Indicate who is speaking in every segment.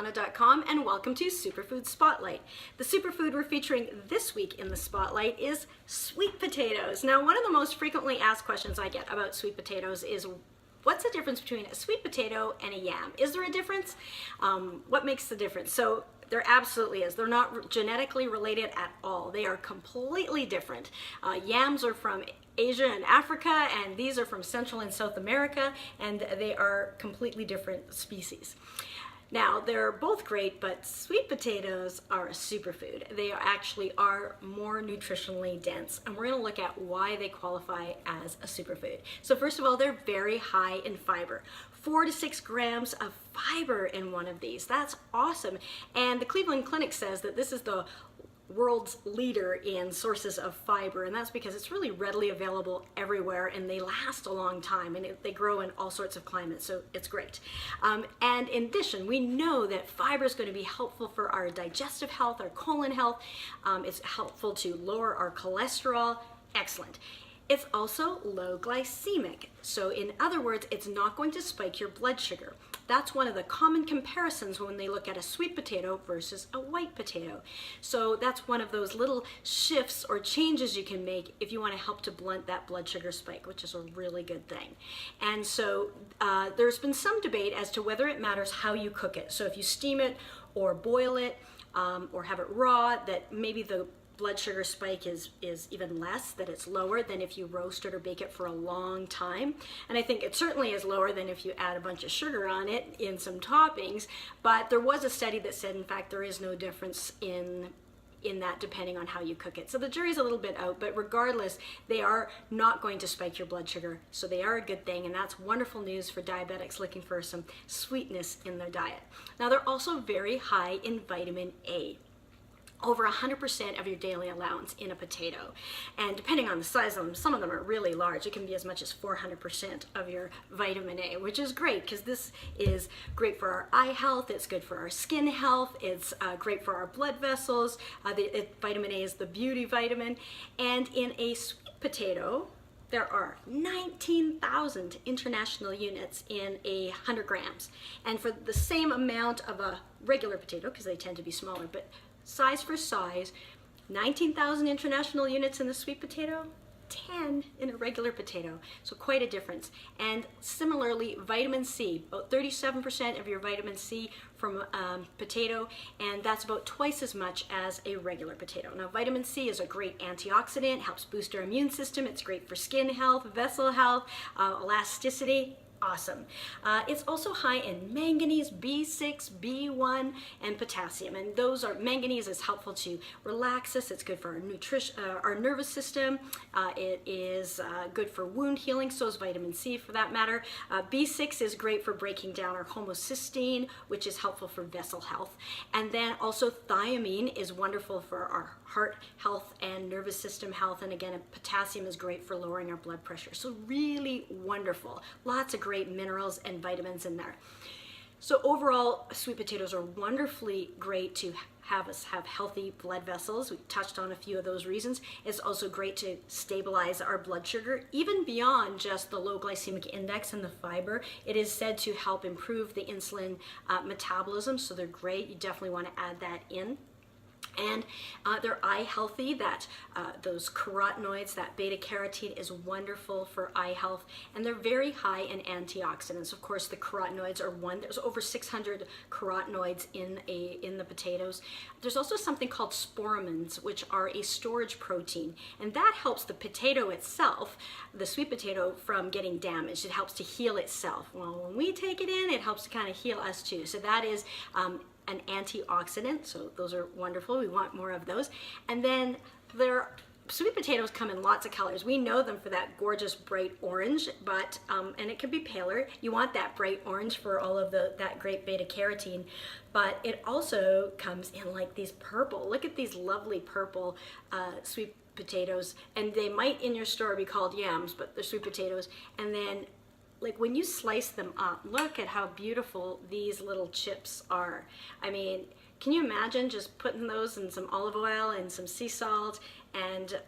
Speaker 1: Shaunna.com and welcome to Superfood Spotlight. The superfood we're featuring this week in the spotlight is sweet potatoes. Now, one of the most frequently asked questions I get about sweet potatoes is, what's the difference between a sweet potato and a yam? Is there a difference? What makes the difference? So there absolutely is. They're not genetically related at all. They are completely different. Yams are from Asia and Africa, and these are from Central and South America, and they are completely different species. Now, they're both great, but sweet potatoes are a superfood. They actually are more nutritionally dense, and we're going to look at why they qualify as a superfood. So first of all, they're very high in fiber. 4 to 6 grams of fiber in one of these. That's awesome. And the Cleveland Clinic says that this is the world's leader in sources of fiber, and that's because it's really readily available everywhere, and they last a long time, and they grow in all sorts of climates, so it's great. And in addition, we know that fiber is going to be helpful for our digestive health, our colon health. It's helpful to lower our cholesterol. Excellent. It's also low glycemic. So in other words, it's not going to spike your blood sugar. That's one of the common comparisons when they look at a sweet potato versus a white potato. So that's one of those little shifts or changes you can make if you want to help to blunt that blood sugar spike, which is a really good thing. And so there's been some debate as to whether it matters how you cook it. So if you steam it or boil it or have it raw, that maybe the blood sugar spike is even less, that it's lower than if you roast it or bake it for a long time. And I think it certainly is lower than if you add a bunch of sugar on it in some toppings, but there was a study that said, in fact, there is no difference in that depending on how you cook it. So the jury's a little bit out, but regardless, they are not going to spike your blood sugar, so they are a good thing, and that's wonderful news for diabetics looking for some sweetness in their diet. Now, they're also very high in vitamin A. Over 100% of your daily allowance in a potato. And depending on the size of them, some of them are really large. It can be as much as 400% of your vitamin A, which is great because this is great for our eye health, it's good for our skin health, it's great for our blood vessels. Vitamin A is the beauty vitamin. And in a sweet potato, there are 19,000 international units in 100 grams. And for the same amount of a regular potato, because they tend to be smaller, but size for size, 19,000 international units in the sweet potato, 10 in a regular potato, so quite a difference. And similarly, vitamin C, about 37% of your vitamin C from potato, and that's about twice as much as a regular potato. Now, vitamin C is a great antioxidant, helps boost our immune system, it's great for skin health, vessel health, elasticity. Awesome. It's also high in manganese, B6, B1, and potassium. And those are, manganese is helpful to relax us. It's good for our our nervous system. It is good for wound healing. So is vitamin C for that matter. B6 is great for breaking down our homocysteine, which is helpful for vessel health. And then also thiamine is wonderful for our heart health and nervous system health. And again, potassium is great for lowering our blood pressure. So really wonderful. Lots of great minerals and vitamins in there. So overall, sweet potatoes are wonderfully great to have us have healthy blood vessels. We touched on a few of those reasons. It's also great to stabilize our blood sugar, even beyond just the low glycemic index and the fiber. It is said to help improve the insulin metabolism, so they're great. You definitely want to add that in. And they're eye healthy, that those carotenoids, that beta carotene is wonderful for eye health, and they're very high in antioxidants. Of course, the carotenoids are there's over 600 carotenoids in the potatoes. There's also something called sporamins, which are a storage protein, and that helps the potato itself, the sweet potato, from getting damaged. It helps to heal itself. Well, when we take it in, it helps to kind of heal us too. So that is an antioxidant, so those are wonderful. We want more of those. And then sweet potatoes come in lots of colors. We know them for that gorgeous bright orange, but and it could be paler. You want that bright orange for all of that great beta carotene, but it also comes in like these purple. Look at these lovely purple sweet potatoes, and they might in your store be called yams, but they're sweet potatoes. And then, like, when you slice them up, look at how beautiful these little chips are. I mean, can you imagine just putting those in some olive oil and some sea salt and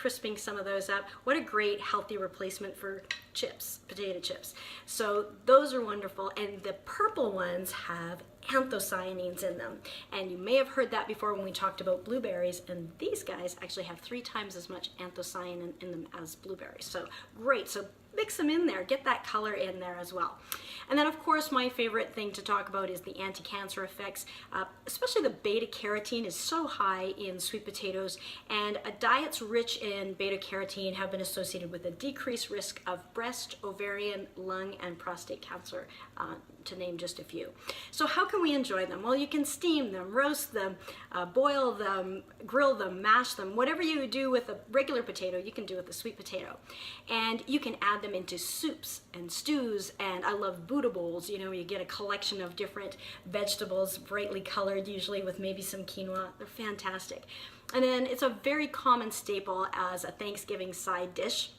Speaker 1: crisping some of those up. What a great healthy replacement for chips, potato chips. So those are wonderful, and the purple ones have anthocyanins in them, and you may have heard that before when we talked about blueberries, and these guys actually have 3 times as much anthocyanin in them as blueberries. So great. So mix them in there, get that color in there as well. And then of course my favorite thing to talk about is the anti-cancer effects, especially the beta carotene is so high in sweet potatoes, and diets rich in beta carotene have been associated with a decreased risk of breast, ovarian, lung, and prostate cancer, to name just a few. So how can we enjoy them? Well, you can steam them, roast them, boil them, grill them, mash them. Whatever you do with a regular potato, you can do with a sweet potato. And you can add them into soups and stews, and I love Buddha bowls. You know, you get a collection of different vegetables, brightly colored, usually with maybe some quinoa. They're fantastic. And then it's a very common staple as a Thanksgiving side dish.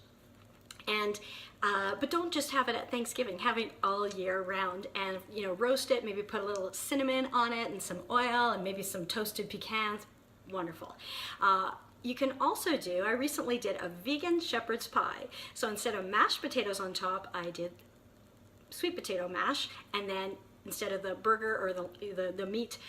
Speaker 1: And but don't just have it at Thanksgiving, have it all year round, and you know, roast it, maybe put a little cinnamon on it and some oil and maybe some toasted pecans. Wonderful. You can also do, I recently did a vegan shepherd's pie. So instead of mashed potatoes on top, I did sweet potato mash, and then instead of the burger or the meat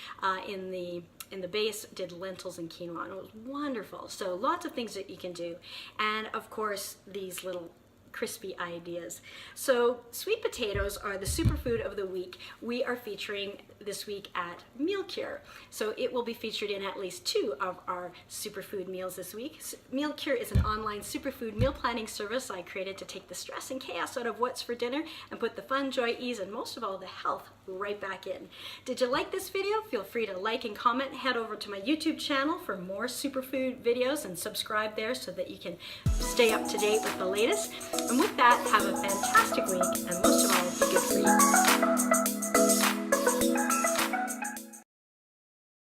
Speaker 1: in the base, did lentils and quinoa, and it was wonderful. So lots of things that you can do, and of course these little crispy ideas. So sweet potatoes are the superfood of the week. We are featuring this week at Meal Cure. So it will be featured in at least 2 of our superfood meals this week. Meal Cure is an online superfood meal planning service I created to take the stress and chaos out of what's for dinner and put the fun, joy, ease, and most of all the health right back in. Did you like this video? Feel free to like and comment. Head over to my YouTube channel for more superfood videos and subscribe there so that you can stay up to date with the latest. And with that, have a fantastic week, and most